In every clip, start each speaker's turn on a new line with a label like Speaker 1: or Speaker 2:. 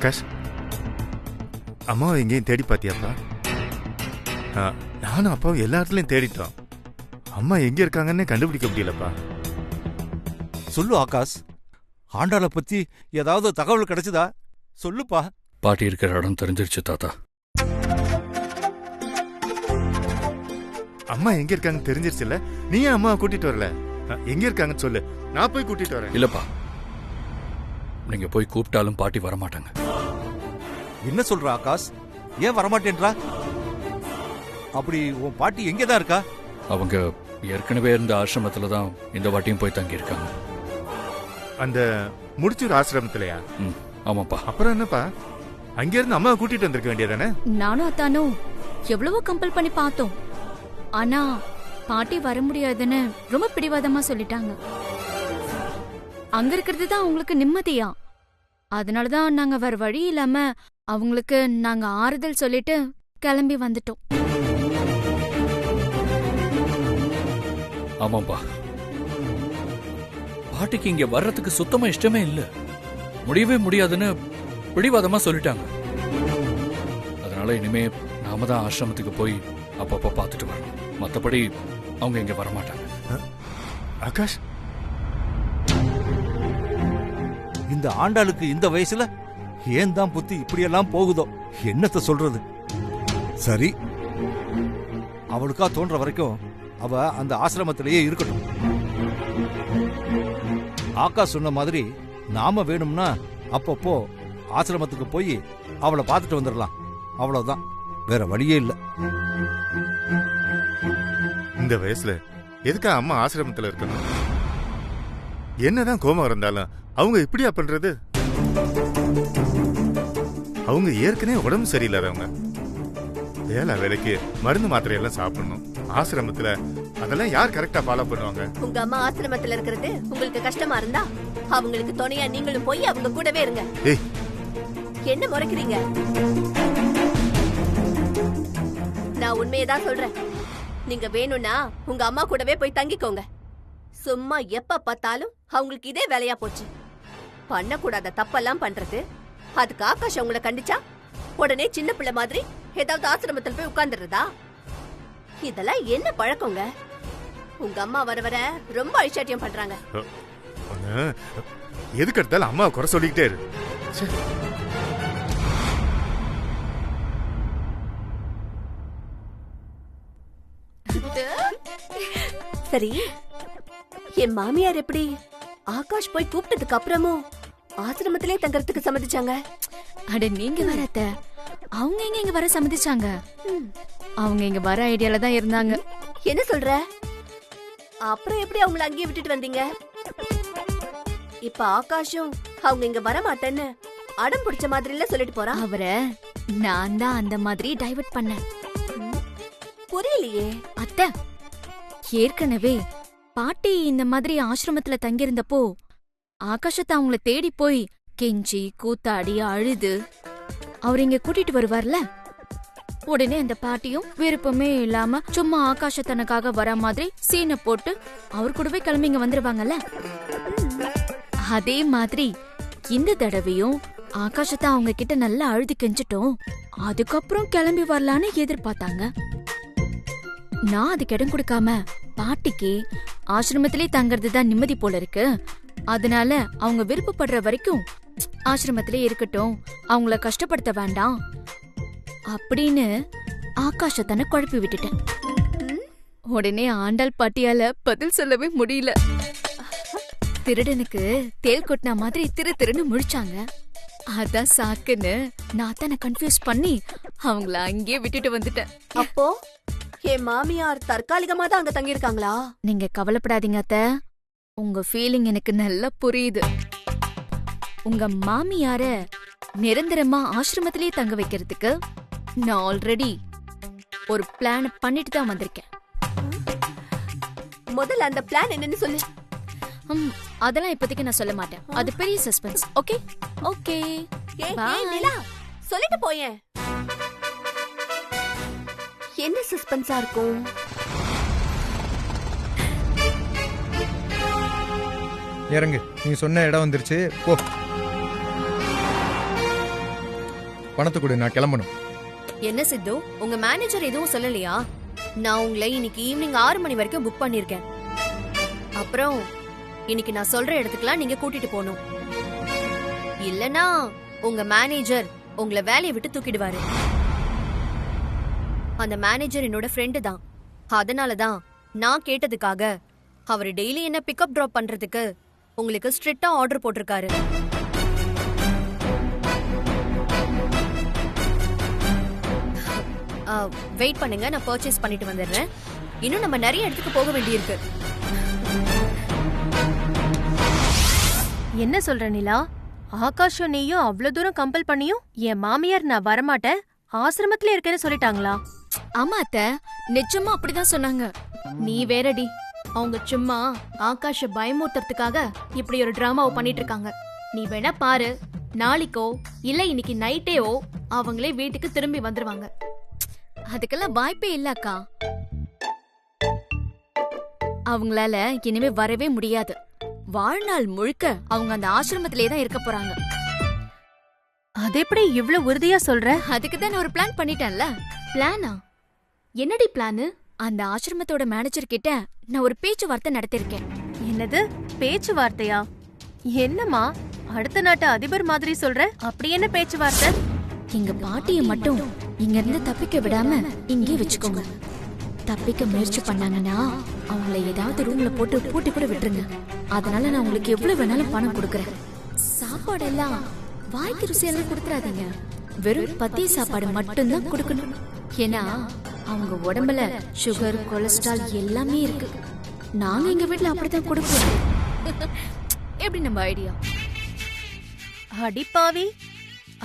Speaker 1: ஆகாஷ், அம்மாவை எங்கேயும் தேடி பார்த்தியாப்பா? நானும் அப்பாவும் எல்லா இடத்துலையும் தேடிட்டோம். அம்மா எங்க இருக்காங்கன்னு கண்டுபிடிக்க முடியலப்பா.
Speaker 2: சொல்லு ஆகாஷ், ஆண்டாளை பத்தி ஏதாவது தகவல் கிடைச்சதா? சொல்லுப்பா.
Speaker 3: பாட்டி இருக்கிற இடம் தெரிஞ்சிருச்சு தாத்தா.
Speaker 1: அம்மா எங்க இருக்காங்கன்னு தெரிஞ்சிருச்சுல்ல? நீ ஏன் அம்மாவை கூட்டிட்டு வரல? எங்க இருக்காங்கன்னு சொல்லு, நான் போய் கூட்டிட்டு வரேன்.
Speaker 3: இல்லப்பா, நீங்க போய் கூப்பிட்டாலும் பாட்டி வரமாட்டாங்க.
Speaker 2: என்ன சொல்ற ஆகாஷ்? ஏன் வரமாட்டேன்றா? அப்படி உன் பாட்டி எங்கதான் இருக்கா?
Speaker 3: அவங்க ஏற்கனவே இருந்த ஆசிரமத்துல தான் இந்த வாட்டியும் போய் தங்கி இருக்காங்க.
Speaker 1: அந்த முடிச்சூர் ஆசிரமத்திலயா?
Speaker 3: ஆமாப்பா.
Speaker 1: அப்புறம் என்னப்பா, அங்க இருந்து அம்மாவை கூட்டிட்டு வந்திருக்க வேண்டியதானே?
Speaker 4: நானும் அத்தானும் எவ்வளவோ கம்பல் பண்ணி பார்த்தோம். ஆனா பாட்டி வர முடியாதுன்னு ரொம்ப பிடிவாதமா சொல்லிட்டாங்க. அங்க இருக்கிறது தான் அவங்களுக்கு நிம்மதியா. அதனாலதான் நாங்க வேற வழி இல்லாம அவங்களுக்கு நாங்க ஆறுதல் சொல்லிட்டு கிளம்பி வந்துட்டோம்.
Speaker 3: ஆமாப்பா, பாட்டிக்கு இங்க வர்றதுக்கு சுத்தமா இஷ்டமே இல்ல. முடியவே முடியாதுன்னு பிடிவாதமா சொல்லிட்டாங்க. அதனால இனிமே நாம தான் ஆசிரமத்துக்கு போய் அப்பப்ப பார்த்துட்டு வரணும். மத்தபடி அவங்க இங்க வரமாட்டாங்க.
Speaker 1: ஆகாஷ்,
Speaker 2: இந்த ஆண்டாளுக்கு இந்த வயசுல ஏன் தான் புத்தி இப்படியெல்லாம் போகுதோ? என்னத்த சொல்றது? சரி, அவளுக்கா தோன்ற வரைக்கும் அவ அந்த ஆசிரமத்திலேயே இருக்கட்டும். ஆகாஷ் சொன்ன மாதிரி நாம வேணும்னா அப்பப்போ ஆசிரமத்துக்கு போய் அவளை பார்த்துட்டு வந்துடலாம். அவ்வளவுதான், வேற வழியே இல்லை.
Speaker 1: இந்த வயசுல எதுக்கா அம்மா ஆசிரமத்துல இருக்கணும்? என்னதான் கோபம் இருந்தாலும் அவங்க இப்படியா பண்றது? அவங்க ஏற்கனவே உடம்பு சரியில்லாதவங்க. வேலை வேலைக்கு மருந்து மாத்திரை எல்லாம் சாப்பிடணும். ஆசிரமத்துல அதெல்லாம் யார் கரெக்டா ஃபாலோ பண்ணுவாங்க?
Speaker 5: உங்க அம்மா ஆசிரமத்துல இருக்கிறது உங்களுக்கு கஷ்டமா இருந்தா அவங்களுக்கு துணையா நீங்களும் போய் அவங்க கூடவே இருங்க. என்ன முறைக்கிறீங்க? நான் உண்மையதான் சொல்றேன். நீங்க வேணும்னா உங்க அம்மா கூடவே போய் தங்கிக்கோங்க. சும்மா எப்ப பார்த்தாலும் அவங்களுக்கு இதே வேலையா போச்சு. பண்ணக்கூடாத தப்பெல்லாம் பண்றது. அதுக்கு ஆகாஷ் அவங்கள கண்டிச்சா உடனே சின்ன பிள்ளை மாதிரி ஏதாவது ஆசிரமத்தில் போய் உட்கார்ந்துடுறதா? இதெல்லாம் என்ன பழக்கங்க? உங்க அம்மா வர வர ரொம்ப அழிச்சாட்டியம் பண்றாங்க.
Speaker 1: எதுக்கு எடுத்தாலும் அம்மா குறை சொல்லிக்கிட்டே இரு.
Speaker 5: சரி, என் மாமியார் எப்படி ஆகாஷ் போய் கூப்பிட்டதுக்கு அப்புறமும் ஆசிரமத்திலே தங்கறதுக்கு சம்மதிச்சாங்க?
Speaker 4: அட நீங்க வர அத்த, அவங்க எங்க இங்க வர சம்மதிச்சாங்க? அவங்க இங்க வர ஐடியால தான் இருந்தாங்க.
Speaker 5: என்ன சொல்ற? அப்புறம் எப்படி அவங்கள அங்கேயே விட்டுட்டு வந்தீங்க? இப்ப ஆகாஷும் அவங்க இங்க வர மாட்டேன்னு அடம் பிடிச்ச மாதிரி சொல்லிட்டு போறான்.
Speaker 4: அவரை நான் தான் அந்த மாதிரி டைவர்ட் பண்ணேன்.
Speaker 5: புரியலையே
Speaker 4: அத்தை. ஏற்கனவே பாட்டி இந்த மாதிரி ஆசிரமத்துல தங்கியிருந்தப்போ ஆகாஷத்தை அவங்கள தேடி போய் கெஞ்சி கூத்தாடி அழுது அவர் இங்க கூட்டிட்டு வருவார்ல, உடனே அந்த பாட்டியும் விருப்பமே இல்லாம சும்மா ஆகாஷ தனக்காக வர மாதிரி சீனை போட்டு அவர் கூடவே கிளம்பி இங்க வந்துருவாங்கல்ல. அதே மாதிரி இந்த தடவையும் ஆகாஷத்தை அவங்க கிட்ட நல்லா அழுது கெஞ்சிட்டோம். அதுக்கப்புறம் கிளம்பி வரலான்னு எதிர்பார்த்தாங்க. நான் அதுக்கு இடம் கொடுக்காம பாட்டிக்கு ஆசிரமத்திலே தங்கறது தான் நிம்மதி போல இருக்கு, அதனால அவங்க விருப்பப்படுற வரைக்கும் ஆசிரமத்திலே இருக்கட்டும், அவங்கள கஷ்டப்படுத்த வேண்டாம் அப்படின்னு ஆகாஷத்தனை குழப்பி விட்டுட்டேன். உடனே ஆண்டாள் பாட்டியால பதில் சொல்லவே முடியல. திருடனுக்கு தேல் கொட்டின மாதிரி திரு திருன்னு முழிச்சாங்க. அதான் சாக்குன்னு நான் தானே கன்ஃபியூஸ் பண்ணி அவங்கள அங்கேயே விட்டுட்டு வந்துட்டேன்.
Speaker 5: அப்போ என் மாமியார் தற்காலிகமா தான் அங்க தங்கி இருக்காங்களா?
Speaker 4: நீங்க கவலைப்படாதீங்க அத்த, உங்க ஃபீலிங் எனக்கு நல்லா புரியுது. உங்க மாமியார நிரந்தரமா ஆசிரமத்திலேயே தங்க வைக்கிறதுக்கு நான் ஆல்ரெடி ஒரு பிளான் பண்ணிட்டு தான் வந்திருக்கேன்.
Speaker 5: முதல்ல அந்த பிளான் என்னன்னு சொல்லு.
Speaker 4: அதெல்லாம் இப்போதைக்கு நான் சொல்ல மாட்டேன், அது பெரிய சஸ்பென்ஸ். ஓகே ஓகே,
Speaker 5: சொல்லிட்டு போயேன். என்ன சஸ்பென்ஸா இருக்கும்?
Speaker 6: இறங்கு, நீ சொன்ன இடம் வந்துருச்சு, போ. பணத்தை கொடு, நான் கிளம்பணும்.
Speaker 5: என்ன சித்து, உங்க மேனேஜர் எதுவும் சொல்லலையா? நான் உங்களை இன்னைக்கு ஈவினிங் 6 மணி வரைக்கும் புக் பண்ணிருக்கேன். அப்புறம் இன்னைக்கு நான் சொல்ற இடத்துக்குலாம் நீங்க கூட்டிட்டு போகணும். இல்லனா உங்க மேனேஜர் உங்களை வேலையை விட்டு தூக்கிடுவாரு. அந்த மேனேஜர் என்னோட ஃப்ரெண்டு தான். அதனாலதான் நான் கேட்டதுக்காக அவர் டெய்லி என்ன பிக்கப் டிராப் பண்றதுக்கு உங்களுக்கு ஸ்ட்ரிக்டா ஆர்டர் போட்டிருக்காரு. வெயிட் பண்ணுங்க, நான் பர்ச்சேஸ் பண்ணிட்டு வந்துடுறேன். இன்னும் நம்ம நிறைய இடத்துக்கு போக வேண்டியிருக்கு.
Speaker 7: என்ன சொல்ற நிலா? ஆகாஷும் நீயும் அவ்வளவு தூரம் கம்பல் பண்ணியும் என் மாமியார் நான் வரமாட்டேன், ஆசிரமத்துல இருக்கேன்னு சொல்லிட்டாங்களா?
Speaker 4: ஆமா அத்தை, நிஜமா அப்படிதான் சொன்னாங்க.
Speaker 8: நீ வேறடி, அவங்க சும்மா ஆகாஷ பயமுறுத்துறதுக்காக இப்படி ஒரு டிராமாவை பண்ணிட்டு இருக்காங்க. நீ வேணா பாரு, நாளைக்கோ இல்ல இன்னைக்கு நைட்டேவோ அவங்களே வீட்டுக்கு திரும்பி வந்துருவாங்க.
Speaker 4: அதுக்கெல்லாம் வாய்ப்பே இல்ல அக்கா. அவங்களால இனிமே வரவே முடியாது. வாழ்நாள் முழுக்க அவங்க அந்த ஆசிரமத்திலே தான் இருக்க போறாங்க.
Speaker 7: அது எப்படி இவ்ளோ உறுதியா சொல்ற?
Speaker 4: அதுக்கு தான் நான் ஒரு பிளான் பண்ணிட்டேன்ல.
Speaker 8: பிளானா? என்னடி பிளானு?
Speaker 4: அந்த ஆசிரமத்தோட மேனேஜர் கிட்ட நான் ஒரு பேச்சுவார்த்தை நடத்திருக்கேன்.
Speaker 7: என்னது பேச்சுவார்த்தையா? என்னம்மா அடுத்த நாட்டு அதிபர் மாதிரி சொல்ற? அப்படி என்ன பேச்சுவார்த்தை?
Speaker 4: எங்க பாட்டிய மட்டும் இங்க இருந்து தப்பிக்க விடாம இங்கே வச்சுக்கோங்க. தப்பிக்க முயற்சி பண்ணாங்கன்னா அவங்கள ஏதாவது ரூம்ல போட்டு பூட்டி கூட விட்டுருங்க. அதனால நான் உங்களுக்கு எவ்வளவு வேணாலும் பணம் கொடுக்கறேன். சாப்பாடெல்லாம் வாய்க்கு ருசியெல்லாம் கொடுத்துறாதீங்க. வெறும் பத்திய சாப்பாடு மட்டும்தான் கொடுக்கணும். ஏன்னா அவங்க உடம்புல சுகர், கொலஸ்ட்ரால் எல்லாமே இருக்கு. நாங்க எங்க வீட்டுல அப்படித்தான் கொடுப்போம். எப்படி நம்ம ஐடியா?
Speaker 7: அடிப்பாவி,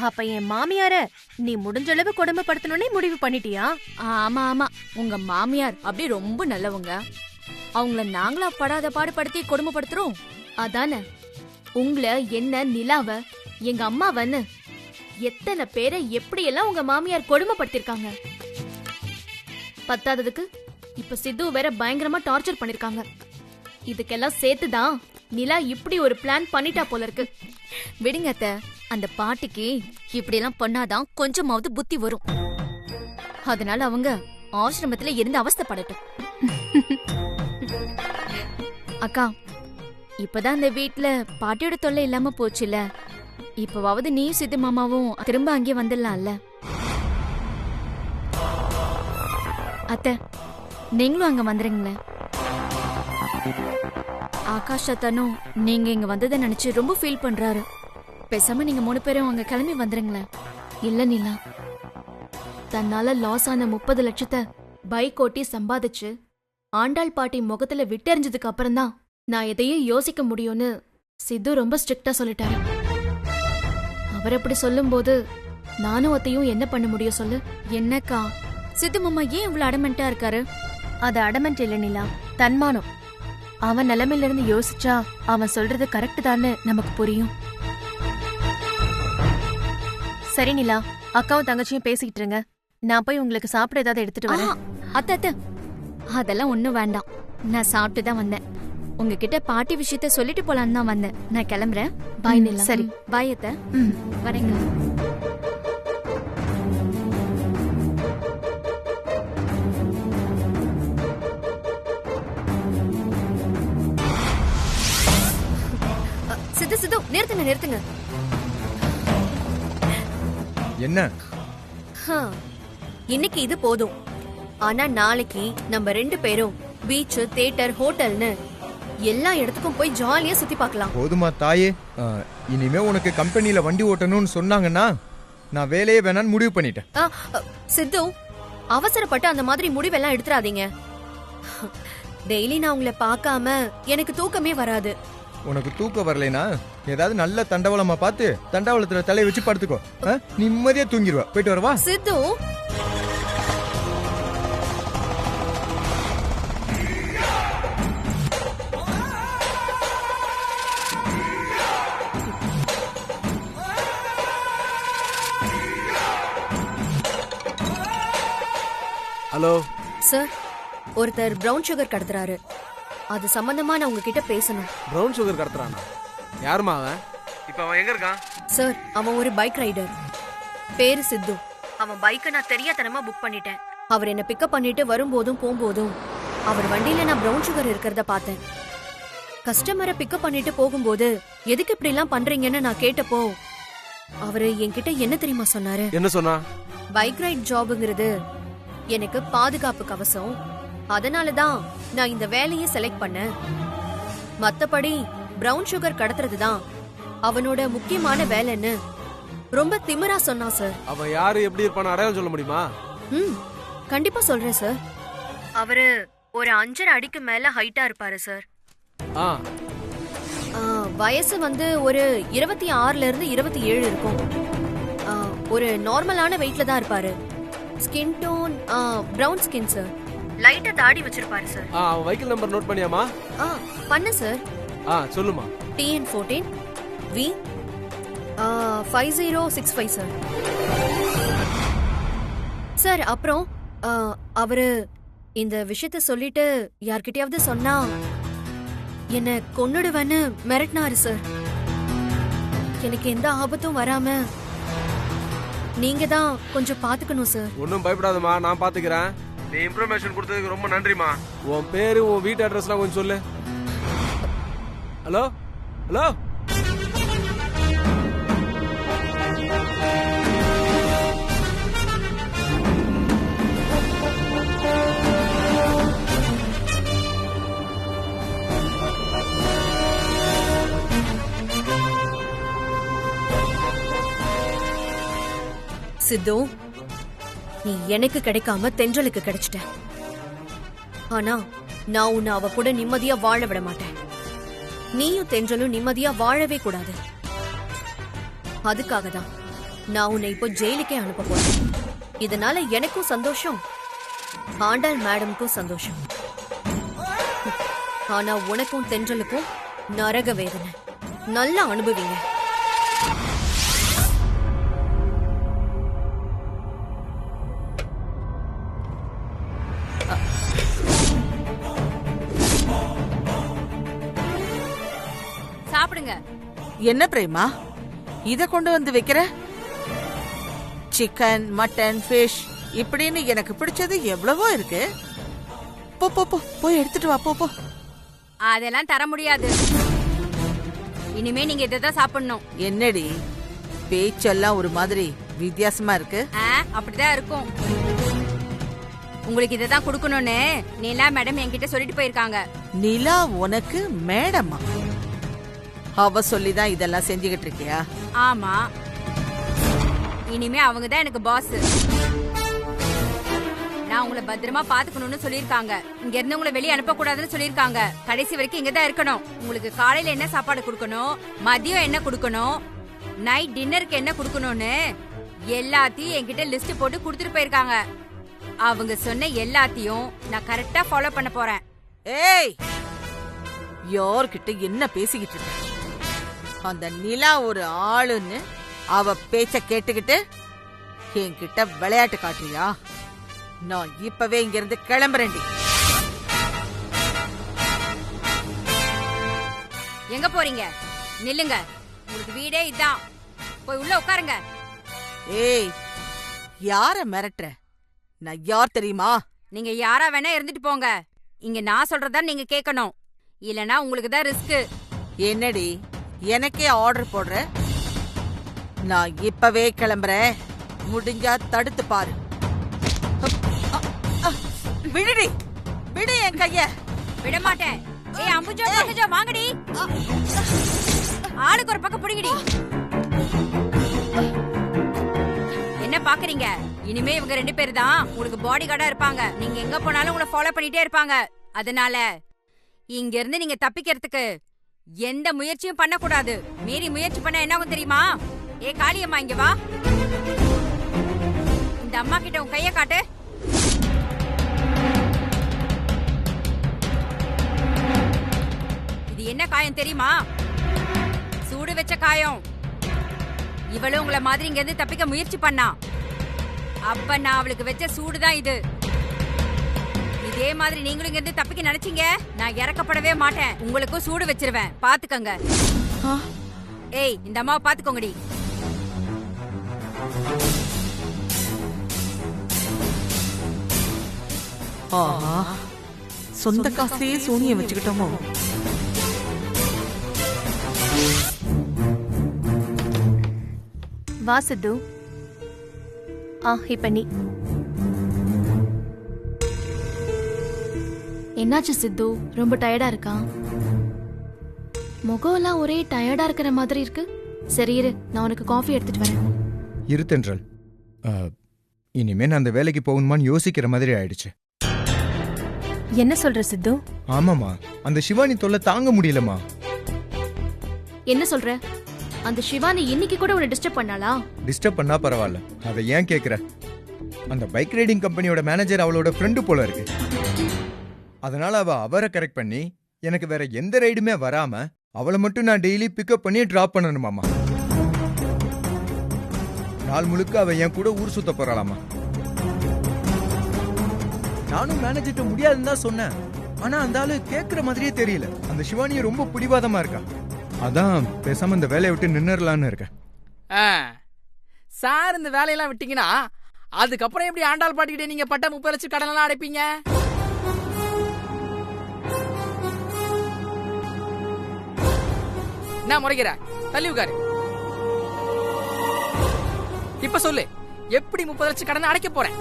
Speaker 7: அப்ப என் மாமியார நீ முடிஞ்ச அளவு கொடுமைப்படுத்தணும்னே முடிவு பண்ணிட்டியா?
Speaker 4: ஆமா ஆமா, உங்க மாமியார் அப்படி ரொம்ப நல்லவங்க. அவங்கள நாங்களா படாத பாடுபடுத்தி கொடுமைப்படுத்துறோம்.
Speaker 8: அதானே, உங்களை, என்ன, நிலாவ, எங்க அம்மாவன்னு எத்தனை பேரை எப்படியெல்லாம் உங்க மாமியார் கொடுமைப்படுத்திருக்காங்க. பத்தாததுக்கு இப்ப சித்து வேற பயங்கரமா டார்ச்சர் பண்ணிருக்காங்க. இதுக்கெல்லாம் சேர்த்துதான் நிலா இப்படி ஒரு பிளான் பண்ணிட்டா போல இருக்கு.
Speaker 4: விடுங்க அத்தை, அந்த பாட்டிக்கு இப்படி எல்லாம் பண்ணாதான் கொஞ்சமாவது புத்தி வரும். அதனால அவங்க ஆசிரமத்துல இருந்து அவஸ்தைப்படட்டும். அக்கா, இப்பதான் அந்த வீட்ல பாட்டியோட தொல்லை இல்லாம போச்சுல. இப்பவாவது நீயும் சித்து மாமாவும் திரும்ப அங்கே வந்துடலாம்ல. அத்தை, நீங்களும் அங்க வந்துருங்களேன். ஆகாஷ் அத்தனும் நீங்க இங்க வந்ததை நினைச்சு ரொம்ப ஃபீல் பண்றாரு. பேசாம நீங்க 3 பேரும் அங்க கிளம்பி வந்துருங்களேன்.
Speaker 8: இல்ல நிலா, தன்னால லாஸ் ஆன 30 லட்சத்தை பைக் ஓட்டி சம்பாதிச்சு ஆண்டாள் பாட்டி முகத்துல விட்டெறிஞ்சதுக்கு அப்புறம் தான் நான் எதையும் யோசிக்க முடியும்னு சித்து ரொம்ப ஸ்ட்ரிக்டா சொல்லிட்டாரு. அவர் அப்படி சொல்லும்போது நானும் அத்தையும் என்ன பண்ண முடியும் சொல்லு?
Speaker 4: என்னக்கா, சித்து மாமா ஏன் இவ்வளவு அடமெண்டா இருக்காரு?
Speaker 7: அது அடமெண்ட் இல்ல நிலா, தன்மானம். அவன் நிலைமையில இருந்து யோசிச்சா அவன் சொல்றது கரெக்ட் தான்னு நமக்கு புரியும். சரி நிலா, அக்காவும் தங்கச்சியும் பேசிக்கிட்டு இருங்க. நான் போய் உங்களுக்கு சாப்பிட ஏதாவது எடுத்துட்டு வரேன்.
Speaker 4: அத்தை அத்தை, அதெல்லாம் ஒண்ணும் வேண்டாம். நான் சாப்பிட்டு தான் வந்தேன். உங்ககிட்ட பாட்டி விஷயத்த சொல்லிட்டு போலான்னு தான் வந்தேன். நான் கிளம்புறேன்.
Speaker 8: பாய் நிலா.
Speaker 7: சரி,
Speaker 4: பாய் அத்தை. வரேங்க.
Speaker 5: சித்து சித்து, நிறுத்துங்க நிறுத்துங்க.
Speaker 6: என்ன?
Speaker 5: இன்னைக்கு இது போதும். ஆனா நாளைக்கு நம்ம 2 பேரும் பீச், தியேட்டர், ஹோட்டல்னு எல்லா இடத்துக்கும் போய் ஜாலியா சுத்தி பார்க்கலாம்.
Speaker 6: போதுமா தாயே? இனிமே உனக்கு கம்பெனில வண்டி ஓட்டணும்னு சொன்னாங்கன்னா நான் வேலையே வேணான்னு முடிவு பண்ணிட்டேன்.
Speaker 5: சித்து, அவசரப்பட்டு அந்த மாதிரி முடிவெல்லாம் எடுத்துறாதீங்க. டெய்லி நான் உங்களை பார்க்காம எனக்கு தூக்கமே வராது.
Speaker 6: உனக்கு தூக்கம் வரலைனா ஏதாவது நல்ல தண்டவளமா பார்த்து தண்டவளத்துல தலையை வச்சு படுத்துக்கோ. நிம்மதியா தூங்கிடுவா. போயிட்டு வரவா?
Speaker 5: சித்து,
Speaker 9: ஹலோ
Speaker 5: சார், ஒருத்தர் பிரவுன் சுகர் கடத்துறாரு. அது சம்பந்தமா நான் உங்ககிட்ட பேசணும்.
Speaker 9: பிரவுன் சுகர் கடத்துறானா? யாருமா அவன்? இப்ப அவன் எங்க இருக்கான்?
Speaker 5: சார், அவன் ஒரு பைக் ரைடர்.
Speaker 7: பேரு சித்து. அவன் பைக்கை நான் தெரியாதனமா புக் பண்ணிட்டேன். அவர் என்ன பிக்கப் பண்ணிட்டு வரும்போதும் போகும்போதும் அவர் வண்டியில நான் பிரவுன் சுகர் இருக்கிறத பார்த்தேன். கஸ்டமரை பிக்கப் பண்ணிட்டு போகும்போது எதுக்கு இப்படி எல்லாம் பண்றீங்கன்னு நான் கேட்டப்போ அவரு என்கிட்ட என்ன தெரியுமா சொன்னாரு?
Speaker 9: என்ன சொன்னா?
Speaker 7: பைக் ரைட் ஜாப்ங்கிறது எனக்கு பாதுகாப்பு கவசம், அதனாலதான் நான் இந்த வேலையை செலக்ட் பண்ணேன். மத்தபடி பிரவுன் சுகர் கடத்துறதுதான் அவனோட முக்கியமான வேலைன்னு ரொம்ப திமிரா சொன்னான் சார்.
Speaker 9: அவன் யாரு எப்படி இருப்பான்னு அடையாளம் சொல்ல முடியுமா?
Speaker 7: கண்டிப்பா சொல்றேன் சார். அவரு ஒரு 5.5 அடிக்கு மேல ஹைட்டா இருப்பாரு சார். வயசு ஒரு 26ல இருந்து 27 இருக்கும். ஒரு நார்மலான வெயிட்ல தான் இருப்பாரு. Skin tone brown skin sir. லைட்டா தாடி வச்சிருப்பாரு சார்.
Speaker 9: அவன் வெஹிக்கிள் நம்பர் நோட் பண்ணியாமா?
Speaker 7: பண்ண சார்.
Speaker 9: சொல்லுமா.
Speaker 7: TN14 V 5065 sir. சார் அப்புறம் அவரு இந்த விஷயத்த சொல்லிட்டு யார்கிட்டயாவது சொன்னா என்ன கொன்னுடுவேன்னு மிரட்டினாரு சார். எனக்கு எந்த ஆபத்தும் வராம நீங்க தான் கொஞ்சம் பாத்துக்கணும் சார்.
Speaker 9: ஒன்னும் பயப்படாதமா, நான் பாத்துக்கிறேன். நீ இன்ஃபர்மேஷன் கொடுத்ததுக்கு ரொம்ப நன்றிமா. உன் பேரு உன் வீட்டு அட்ரஸ்லாம் கொஞ்சம் சொல்லு. Hello hello.
Speaker 7: சித்து, நீ எனக்கு கிடைக்காம தென்றலுக்கு கிடைச்சிட்ட. ஆனா நான் உன்னை அவ கூட நிம்மதியா வாழ விட மாட்டேன். நீயும் தென்றலும் நிம்மதியா வாழவே கூடாது. அதுக்காக தான் நான் உன்னை இப்போ ஜெயிலுக்கே அனுப்ப போறேன். இதனால எனக்கும் சந்தோஷம், ஆண்டாள் மேடமுக்கும் சந்தோஷம். ஆனா உனக்கும் தென்றலுக்கும் நரக வேதனை. நல்லா அனுபவிங்க.
Speaker 10: சாப்பிடுங்க. என்ன பிரேமா இத கொண்டு வந்து வைக்கிற? சிக்கன், மட்டன், ஃபிஷ் இப்படின்னு எனக்கு பிடிச்சது எவ்வளவோ இருக்கு. போ போ போ போய் எடுத்துட்டு வா. போ போ.
Speaker 11: அதெல்லாம் தர முடியாது. இனிமே நீங்க இதான் சாப்பிடணும்.
Speaker 10: என்னடி பேச்செல்லாம் ஒரு மாதிரி வித்தியாசமா இருக்கு?
Speaker 11: அப்படிதான் இருக்கும். உங்களுக்கு இதான் கொடுக்கணும்னு நிலா மேடம் என்கிட்ட சொல்லிட்டு போயிருக்காங்க.
Speaker 10: நிலா உனக்கு மேடமா? அவ சொல்லிதான் இதெல்லாம் செஞ்சுக்கிட்டு இருக்கியா?
Speaker 11: ஆமா, இனிமே அவங்கதான் எனக்கு பாஸ். நான் உங்களை பத்திரமா பாத்துக்கணும்னு சொல்லிருக்காங்க. இங்க இருந்து உங்களை வெளியே அனுப்ப கூடாதுன்னு சொல்லிருக்காங்க. கடைசி வரைக்கும் இங்கதான் இருக்கணும். உங்களுக்கு காலையில என்ன சாப்பாடு கொடுக்கணும், மதியம் என்ன கொடுக்கணும், நைட் டின்னருக்கு என்ன கொடுக்கணும்னு எல்லாத்தையும் என்கிட்ட லிஸ்ட் போட்டு கொடுத்துட்டு போயிருக்காங்க. அவங்க சொன்ன எல்லாத்தையும் நான் கரெக்டா ஃபாலோ பண்ண போறேன்.
Speaker 10: ஏய், யார்கிட்ட என்ன பேசிக்கிட்டு இருக்க? அந்த நிலா ஒரு ஆளுன்னு அவ பேச்ச கேட்டுக்கிட்டு என்கிட்ட விளையாட்டு காட்டுறியா? நான் இப்பவே இங்க இருந்து கிளம்புறேன்டி.
Speaker 11: எங்க போறீங்க? நில்லுங்க. உங்களுக்கு வீடே இதான். போய் உள்ள உட்காருங்க.
Speaker 10: ஏய், யார மிரட்டுற? நான் யார் தெரியுமா?
Speaker 11: நீங்க யாரா வேணா இருந்துட்டு போங்க. இங்க நான் சொல்றதா நீங்க கேட்கணும். இல்லனா உங்களுக்கு தான் ரிஸ்க்.
Speaker 10: என்னடி எனக்கே ஆர்டர் போடுற? நான் இப்பவே கிளம்புறேன். முடிஞ்சா தடுத்து பாரு. விடுடி, விடு என் கைய.
Speaker 11: விட மாட்டேன். ஏய் அம்புஜா, பக்கஜா வாங்கடி. ஆளுக்கு ஒரு பக்கம் புடிங்கடி. என்ன பாக்குறீங்க? இனிமே இவங்க 2 பேர் தான் உங்களுக்கு பாடி கார்டா இருப்பாங்க. நீங்க எங்க போனாலும் உங்களை ஃபாலோ பண்ணிட்டே இருப்பாங்க. அதனால இங்க இருந்து நீங்க தப்பிக்கிறதுக்கு எந்த முயற்சியும் பண்ண கூடாது. மீறி முயற்சி பண்ண என்ன ஆகும் தெரியுமா? ஏ காளியம்மா, இங்க வா. இந்த அம்மா கிட்ட உன் கைய காட்டு. இது என்ன காயம் தெரியுமா? சூடு வச்ச காயம். இவளும் உங்களை மாதிரி இங்க இருந்து தப்பிக்க முயற்சி பண்ணா. அப்ப நான் அவளுக்கு வச்ச சூடுதான் இது. இதே மாதிரி நீங்களும் இங்க இருந்து தப்பிக்க நினைச்சீங்க, நான் இறக்கப்படவே மாட்டேன். உங்களுக்கும் சூடு வச்சிருவேன். பாத்துக்கங்க. ஏய், இந்த அம்மாவை பாத்துக்கோங்கடி.
Speaker 10: ஆஹா, சொந்த காசுலயே சூனியம் வச்சுக்கிட்டோமோ?
Speaker 7: வா சித்து. இப்ப நீ.
Speaker 8: என்னாச்சு சித்து, ரொம்ப டயர்டா இருக்கா? முகம்லாம் ஒரே டயர்டா இருக்கிற மாதிரி இருக்கு. சரி இரு, நான் உனக்கு காஃபி எடுத்துட்டு வரேன்.
Speaker 6: இரு தென்றல், இனிமே நான் அந்த வேலைக்கு போகணுமான்னு யோசிக்கிற மாதிரி ஆயிடுச்சு.
Speaker 7: என்ன சொல்ற சித்து?
Speaker 6: ஆமாமா, அந்த சிவானி தொல்லை தாங்க முடியலமா.
Speaker 8: என்ன சொல்ற? அந்த சிவானி இன்னைக்கு கூட உன்னை டிஸ்டர்ப் பண்ணாளா?
Speaker 6: டிஸ்டர்ப் பண்ணா பரவாயில்ல, அதை ஏன் கேக்குற? அந்த பைக் ரைடிங் கம்பெனியோட மேனேஜர் அவளோட ஃப்ரெண்டு போல இருக்கு. அதனால அவரை கரெக்ட் பண்ணி எனக்கு வேற எந்த ரைடுமே வராம அவளை மட்டும் நான் டெய்லி பிக்கப் பண்ணி டிராப் பண்ணணுமாமா. நாள் முழுக்க அவ என் கூட ஊர் சுத்த போறாளாமா. நானும் மேனேஜர்ட்ட முடியாதுன்னு தான் சொன்னேன். ஆனா அந்த ஆளு கேக்குற மாதிரியே தெரியல. அந்த சிவானிய ரொம்ப பிடிவாதமா இருக்கா. அதான் பேசாம இந்த வேலையை விட்டு நின்னுறலான்னு இருக்கேன்.
Speaker 12: சார் இந்த வேலையெல்லாம் விட்டீங்கன்னா அதுக்கப்புறம் எப்படி ஆண்டாள் பாட்டிக்கிட்டே நீங்க பட்ட 30 லட்சம் கடன் எல்லாம் அடைப்பீங்க? என்ன முறைகிற? தள்ளி உட்காரு. இப்ப சொல்லு, எப்படி 30 லட்சம் கடன் அடைக்க போறேன்?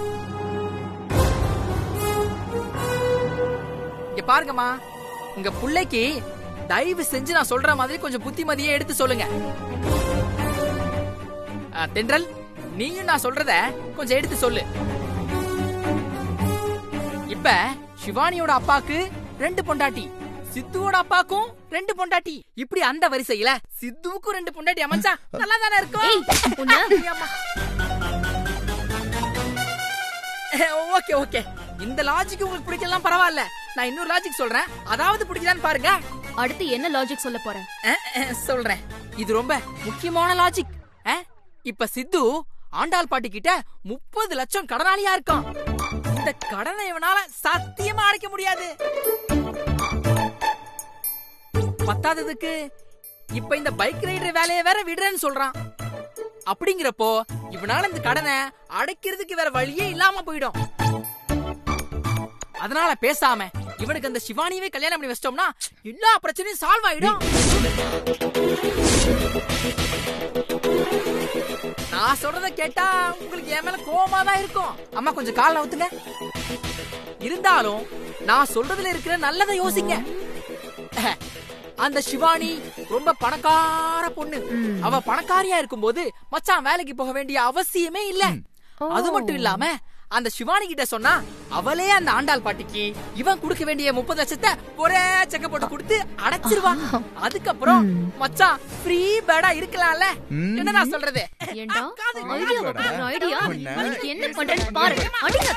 Speaker 12: இங்க பாருங்கம்மா, உங்க புள்ளைக்கு தயவு செஞ்சு நான் சொல்ற மாதிரி கொஞ்சம் புத்திமதியை எடுத்து சொல்லுங்க. தென்றல், நீயும் நான் சொல்றத கொஞ்சம் எடுத்து சொல்லு. இப்ப சிவானியோட அப்பாக்கு 2 பொண்டாட்டி, சித்துவோட அப்பாக்கும் 2 பொண்டாட்டி. இப்படி அந்த வரிசையில சித்துவுக்கும் 2 பொண்டாட்டி அமைச்சா நல்லா தானே இருக்கும்? ஓகே ஓகே, இந்த லாஜிக் உங்களுக்கு பிடிக்கலாம் பரவாயில்ல. நான் இன்னொரு லாஜிக் சொல்றேன், அதாவது பிடிக்கலான்னு பாருங்க.
Speaker 8: அடுத்து என்ன லாஜிக் சொல்ல போற?
Speaker 12: சொல்றேன், இது ரொம்ப முக்கியமான லாஜிக். இப்ப சித்து ஆண்டாள் பாட்டி கிட்ட 30 லட்சம் கடனாளியா இருக்கான். இந்த கடனை இவனால சத்தியமா அடைக்க முடியாது. பத்தாததுக்கு இப்ப இந்த பைக் ரைடர் வேலையை வேற விடுறேன்னு சொல்றான். அப்படிங்கிறப்போ இவனால இந்த கடனை அடைக்கிறதுக்கு வேற வழியே இல்லாம போயிடும். அதனால பேசாம இவனுக்கு அந்த சிவானியவே கல்யாணம் பண்ணி வச்சிட்டோம்னா எல்லா பிரச்சனையும் சால்வ் ஆயிடும். நான் சொல்றத கேட்டா உங்களுக்கு என் மேல கோவமா தான் இருக்கும். அம்மா கொஞ்சம் கால்ல ஊத்துங்க. இருந்தாலும் நான் சொல்றதுல இருக்கிற நல்லதை யோசிங்க. அந்த சிவானி ரொம்ப பணக்கார பொண்ணு. அவ பணக்காரியா இருக்கும்போது மச்சான் வேலைக்கு போக வேண்டிய அவசியமே இல்ல. அது மட்டும் இல்லாம அந்த சிவானி கிட்ட சொன்னா அவளே அந்த ஆண்டாள் பாட்டிக்கு இவன் கொடுக்க வேண்டிய 30 லட்சத்தை ஒரே செக்க போட்டு கொடுத்து அடைச்சிருவா. அதுக்கப்புறம் மச்சான் ஃப்ரீ பேடா இருக்கலாம்ல. என்ன நான் சொல்றது?
Speaker 8: என்ன பண்றேன்னு பாரு. அடிங்க.